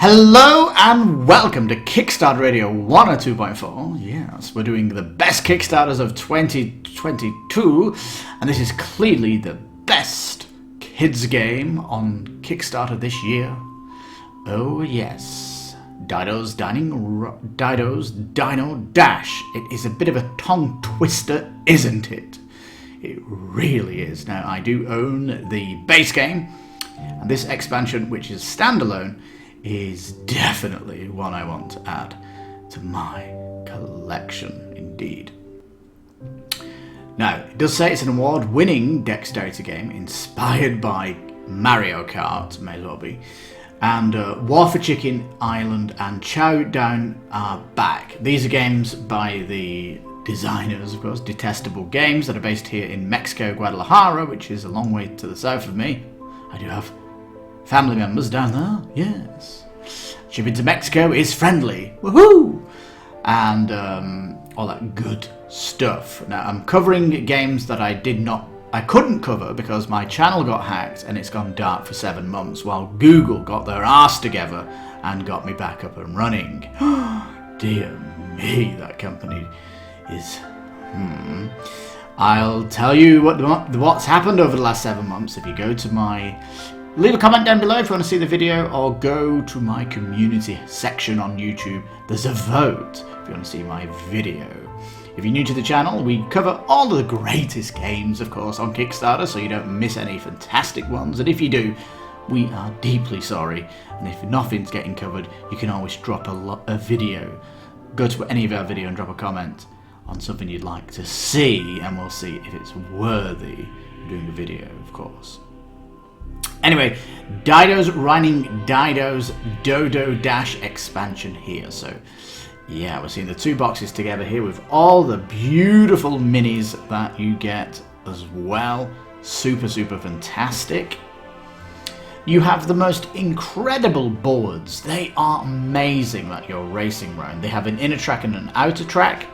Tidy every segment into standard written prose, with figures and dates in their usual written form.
Hello and welcome to Kickstarter Radio 102.4. Yes, we're doing the best Kickstarters of 2022, and this is clearly the best kids game on Kickstarter this year. Oh yes, Dinos Dino Dash. It is a bit of a tongue twister, isn't it? It really is. Now, I do own the base game, and this expansion, which is standalone, is definitely one I want to add to my collection, indeed. Now, it does say it's an award-winning dexterity game inspired by Mario Kart, may as well be, and War for Chicken Island and Chow Down are back. These are games by the designers, of course, Detestable Games, that are based here in Mexico, Guadalajara, which is a long way to the south of me. I do have family members down there, yes. Shipping to Mexico is friendly, woohoo! And all that good stuff. Now, I'm covering games that I couldn't cover because my channel got hacked and it's gone dark for 7 months while Google got their arse together and got me back up and running. Dear me, that company is... I'll tell you what's happened over the last 7 months if you go to my... Leave a comment down below if you want to see the video, or go to my community section on YouTube. There's a vote if you want to see my video. If you're new to the channel, we cover all the greatest games, of course, on Kickstarter, so you don't miss any fantastic ones. And if you do, we are deeply sorry. And if nothing's getting covered, you can always drop a video. Go to any of our video and drop a comment on something you'd like to see, and we'll see if it's worthy of doing a video, of course. Anyway, Dinos Dodo Dash expansion here. So, yeah, we're seeing the two boxes together here with all the beautiful minis that you get as well. Super, super fantastic. You have the most incredible boards. They are amazing that you're racing around. They have an inner track and an outer track.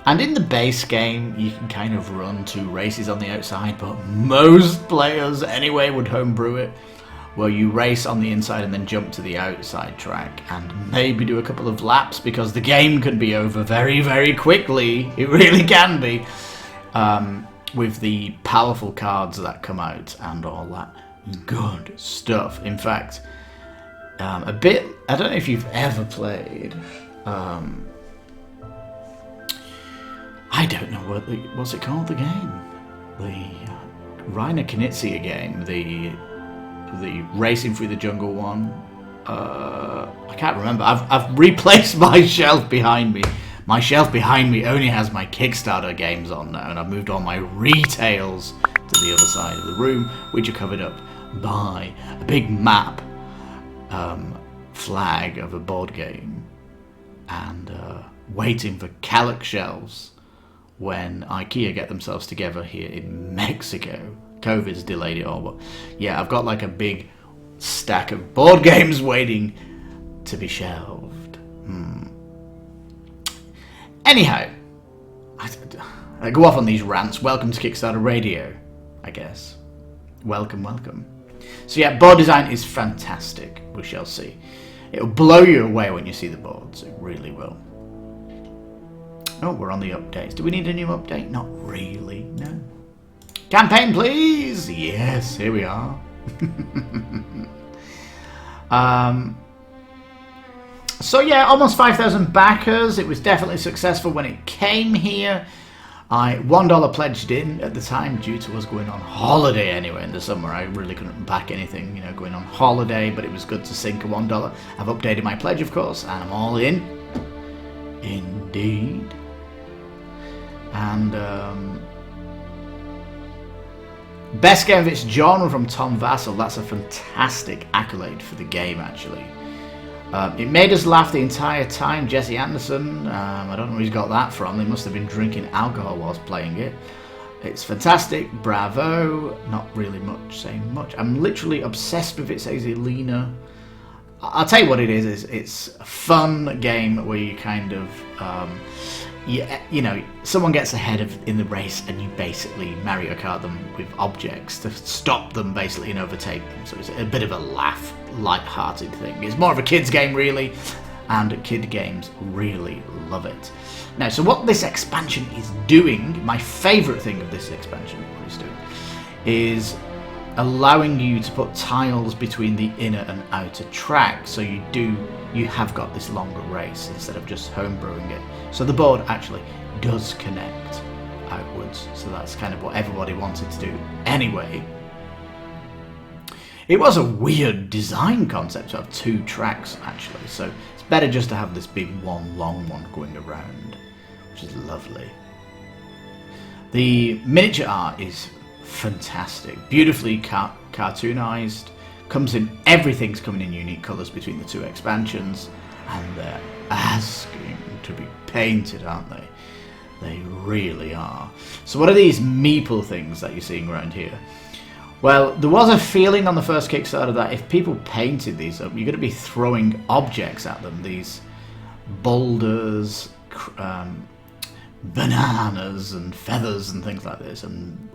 And in the base game, you can kind of run 2 races on the outside, but most players anyway would homebrew it, where you race on the inside and then jump to the outside track and maybe do a couple of laps, because the game can be over very, very quickly. It really can be, with the powerful cards that come out and all that good stuff. In fact, I don't know if you've ever played... I don't know what's it called, the game? The Reiner Knizia game, the racing through the jungle one. I can't remember. I've replaced my shelf behind me. My shelf behind me only has my Kickstarter games on now, and I've moved all my retails to the other side of the room, which are covered up by a big map flag of a board game, and waiting for Calic shelves when IKEA get themselves together here in Mexico. COVID's delayed it all, but yeah, I've got like a big stack of board games waiting to be shelved. Anyhow, I go off on these rants. Welcome to Kickstarter Radio, I guess. Welcome, welcome. So yeah, board design is fantastic. We shall see. It'll blow you away when you see the boards. It really will. Oh, we're on the updates. Do we need a new update? Not really, no. Campaign, please! Yes, here we are. So yeah, almost 5,000 backers. It was definitely successful when it came here. I $1 pledged in at the time due to us going on holiday anyway in the summer. I really couldn't back anything, going on holiday, but it was good to sink a $1. I've updated my pledge, of course, and I'm all in. Indeed. And best game of its genre from Tom Vassell. That's a fantastic accolade for the game, actually. It made us laugh the entire time. Jesse Anderson, I don't know where he's got that from. They must have been drinking alcohol whilst playing it. It's fantastic. Bravo. Not really saying much. I'm literally obsessed with it, says Elena. I'll tell you what it is. It's a fun game where you kind of... you know, someone gets ahead in the race, and you basically Mario Kart them with objects to stop them, basically, and overtake them. So it's a bit of a laugh, light-hearted thing. It's more of a kids' game, really, and kid games really love it. Now, so what this expansion is doing, my favourite thing of this expansion, what it's doing, is allowing you to put tiles between the inner and outer track, so you have got this longer race instead of just homebrewing it. So the board actually does connect outwards, so that's kind of what everybody wanted to do anyway. It was a weird design concept to have 2 tracks actually, so it's better just to have this big one long one going around, which is lovely. The miniature art is fantastic, beautifully cartoonized. Everything's coming in unique colours between the 2 expansions, and they're asking to be painted, aren't they? They really are. So what are these meeple things that you're seeing around here? Well, there was a feeling on the first Kickstarter that if people painted these up, you're going to be throwing objects at them. These boulders, bananas and feathers and things like this, and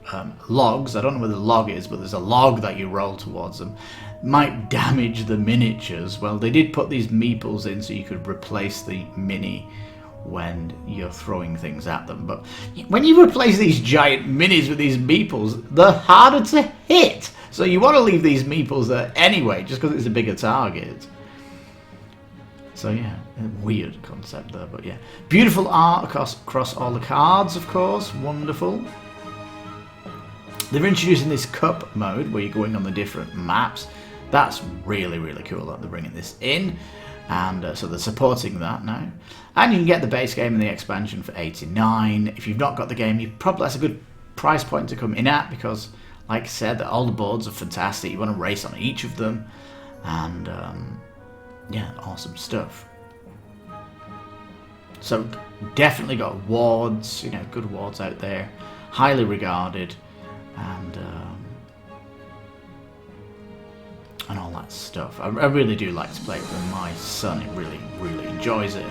logs. I don't know where the log is, but there's a log that you roll towards them. Might damage the miniatures. Well, they did put these meeples in so you could replace the mini when you're throwing things at them. But when you replace these giant minis with these meeples, they're harder to hit. So you want to leave these meeples there anyway, just because it's a bigger target. So yeah, a weird concept there, but yeah. Beautiful art across all the cards, of course. Wonderful. They're introducing this cup mode where you're going on the different maps. That's really, really cool that they're bringing this in. And so they're supporting that now. And you can get the base game and the expansion for $89. If you've not got the game, that's a good price point to come in at, because, like I said, all the boards are fantastic. You want to race on each of them. And yeah, awesome stuff. So definitely got awards, you know, good awards out there, highly regarded, and all that stuff. I really do like to play it with my son. He really, really enjoys it.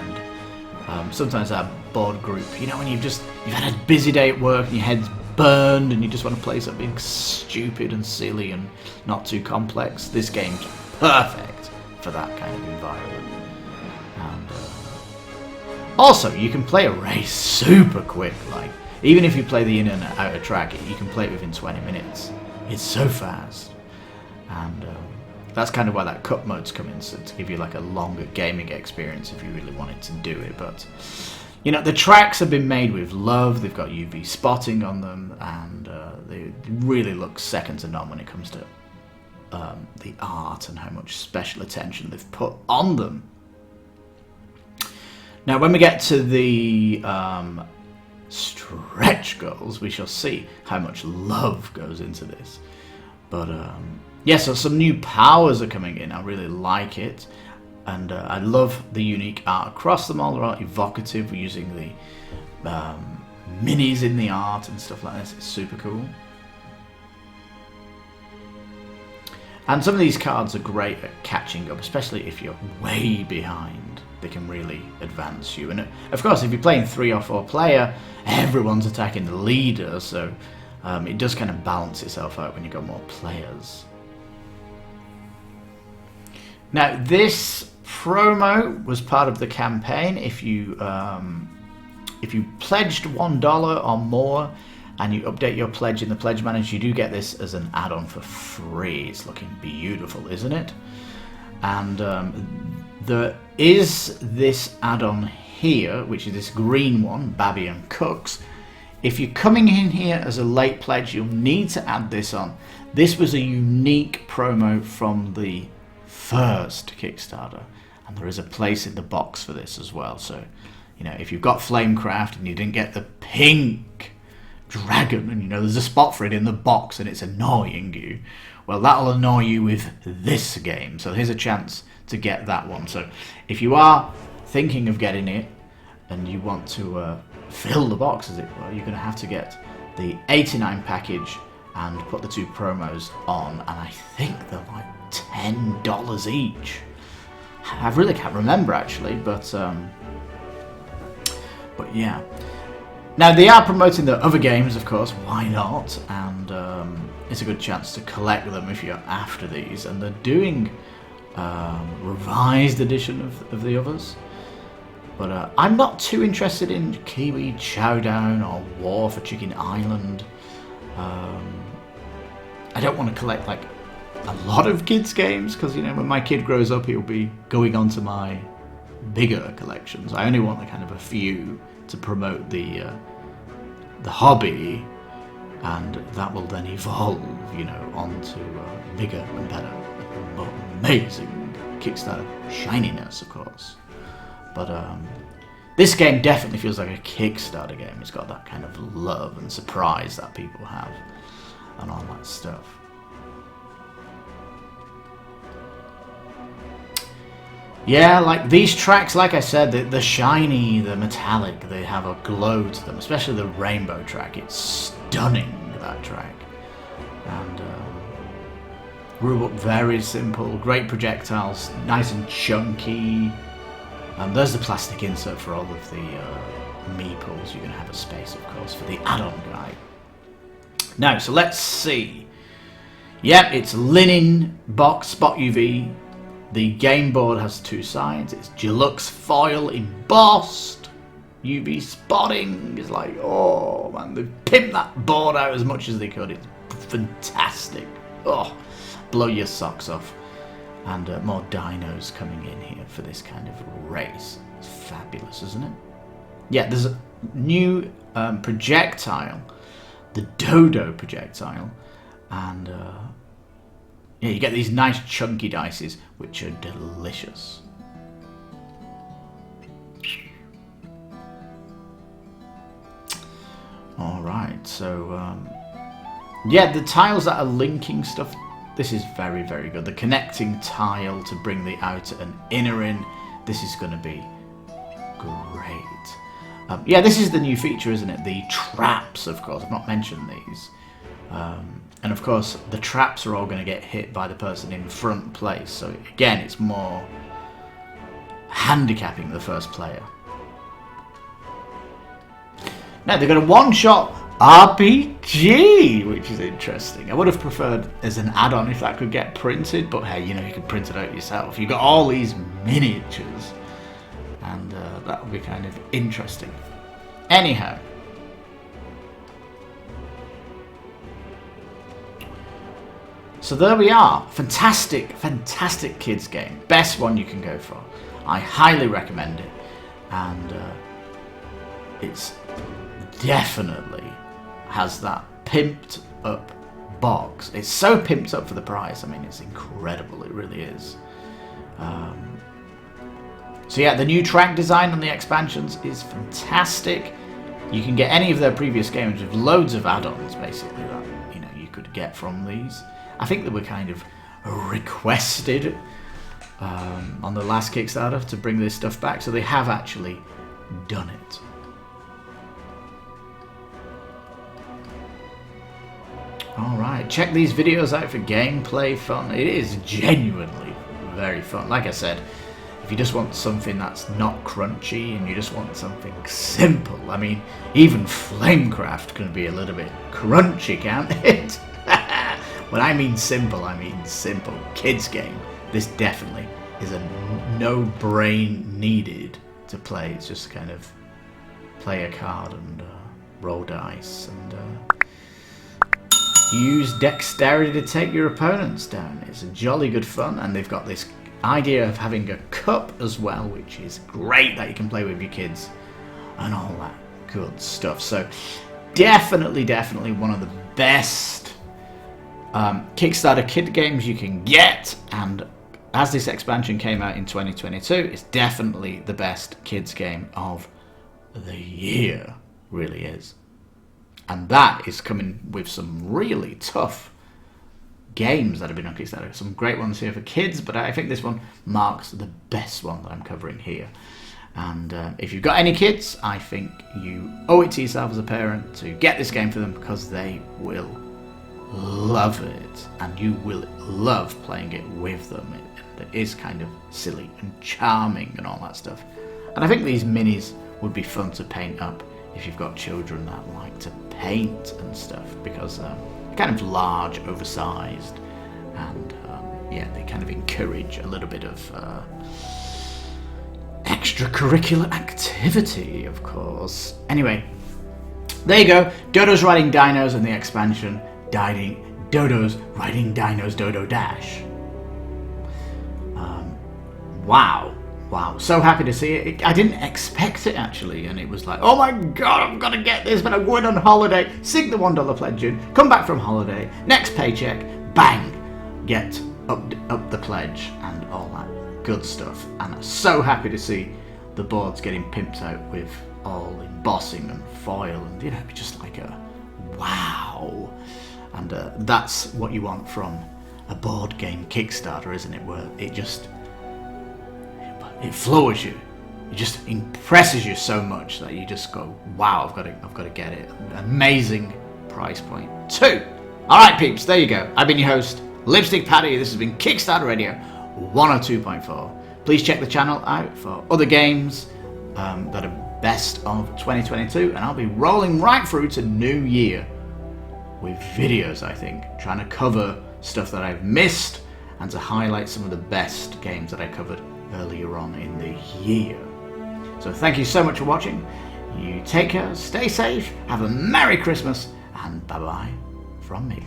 And sometimes our board group, you know, when you've had a busy day at work and your head's burned and you just want to play something stupid and silly and not too complex, this game's perfect for that kind of environment. And also, you can play a race super quick. Like, even if you play the inner and outer track, you can play it within 20 minutes. It's so fast. And that's kind of why that cup mode's come in, so to give you like a longer gaming experience if you really wanted to do it. But you know, the tracks have been made with love. They've got UV spotting on them, and they really look second to none when it comes to the art and how much special attention they've put on them. Now, when we get to the stretch goals, we shall see how much love goes into this. But yeah, so some new powers are coming in. I really like it. And I love the unique art across them all. They're all evocative. We're using the minis in the art and stuff like this. It's super cool. And some of these cards are great at catching up, especially if you're way behind. They can really advance you. And of course, if you're playing 3 or 4 player, everyone's attacking the leader, so it does kind of balance itself out when you've got more players. Now, this promo was part of the campaign. If you pledged $1 or more and you update your pledge in the pledge manager, you do get this as an add-on for free. It's looking beautiful, isn't it? And there is this add-on here, which is this green one, Babby and Cooks. If you're coming in here as a late pledge, you'll need to add this on. This was a unique promo from the first Kickstarter, and there is a place in the box for this as well. So, you know, if you've got Flamecraft and you didn't get the pink dragon, and you know there's a spot for it in the box and it's annoying you, well, that'll annoy you with this game. So here's a chance to get that one. So if you are thinking of getting it and you want to fill the box, as it were, you're going to have to get the 89 package and put the 2 promos on, and I think they're like $10 each. I really can't remember actually, but But yeah. Now they are promoting the other games, of course, why not? And it's a good chance to collect them if you're after these. And they're doing revised edition of the others. But I'm not too interested in Kiwi Showdown or War for Chicken Island. I don't want to collect like a lot of kids' games because, you know, when my kid grows up, he'll be going on to my bigger collections. I only want a kind of a few to promote the hobby, and that will then evolve, you know, onto bigger and better, more amazing Kickstarter shininess, of course. But this game definitely feels like a Kickstarter game. It's got that kind of love and surprise that people have and all that stuff. Yeah, like these tracks, like I said, the shiny, the metallic, they have a glow to them, especially the rainbow track. It's stunning, that track. And rulebook, very simple, great projectiles, nice and chunky. And there's the plastic insert for all of the meeples. You're going to have a space, of course, for the add-on guy. Now, so let's see. Yep, it's linen box, spot UV. The game board has two sides. It's deluxe foil embossed. UV spotting. It's like, oh man, they've pimped that board out as much as they could. It's fantastic. Oh, blow your socks off. And more dinos coming in here for this kind of race. It's fabulous, isn't it? Yeah, there's a new projectile, the Dodo projectile, and yeah, you get these nice chunky dices, which are delicious. Alright, so yeah, the tiles that are linking stuff, this is very, very good. The connecting tile to bring the outer and inner in, this is going to be great. Yeah, this is the new feature, isn't it? The traps, of course. I've not mentioned these. And of course, the traps are all going to get hit by the person in front place. So again, it's more handicapping the first player. Now, they've got a one-shot RPG, which is interesting. I would have preferred as an add-on if that could get printed, but hey, you know, you can print it out yourself. You've got all these miniatures, and that would be kind of interesting. Anyhow, so there we are. Fantastic, fantastic kids game. Best one you can go for. I highly recommend it, and it's definitely has that pimped up box. It's so pimped up for the price. I mean, it's incredible. It really is. So yeah, the new track design on the expansions is fantastic. You can get any of their previous games with loads of add-ons, basically, that you know you could get from these. I think they were kind of requested on the last Kickstarter to bring this stuff back, so they have actually done it. Alright, check these videos out for gameplay fun. It is genuinely very fun. Like I said, if you just want something that's not crunchy and you just want something simple, I mean, even Flamecraft can be a little bit crunchy, can't it? When I mean simple kids game. This definitely is a no brain needed to play. It's just kind of play a card and roll dice and use dexterity to take your opponents down. It's a jolly good fun, and they've got this idea of having a cup as well, which is great, that you can play with your kids and all that good stuff. So definitely one of the best Kickstarter kid games you can get, and as this expansion came out in 2022, it's definitely the best kids game of the year. Really is. And that is coming with some really tough games that have been on Kickstarter. Some great ones here for kids, but I think this one marks the best one that I'm covering here. And if you've got any kids, I think you owe it to yourself as a parent to get this game for them, because they will love it, and you will love playing it with them. It is kind of silly and charming and all that stuff. And I think these minis would be fun to paint up if you've got children that like to paint and stuff, because they're kind of large, oversized, and yeah, they kind of encourage a little bit of extracurricular activity, of course. Anyway, there you go. Dodos riding dinos and the expansion, Dodos riding Dinos Dodo Dash. Wow, so happy to see it. I didn't expect it, actually, and it was like, oh my god, I'm gonna get this, but I'm going on holiday, sink the $1 pledge in, come back from holiday, next paycheck, bang, get up the pledge and all that good stuff. And I'm so happy to see the boards getting pimped out with all embossing and foil, and you know, just like a wow. And that's what you want from a board game Kickstarter, isn't it? Where it floors you. It just impresses you so much that you just go, wow, I've got to get it. Amazing price point too. All right, peeps, there you go. I've been your host, Lipstickpaddy. This has been Kickstarter Radio 102.4. Please check the channel out for other games that are best of 2022, and I'll be rolling right through to New Year with videos, I think, trying to cover stuff that I've missed and to highlight some of the best games that I covered earlier on in the year. So thank you so much for watching. You take care, stay safe, have a Merry Christmas, and bye-bye from me.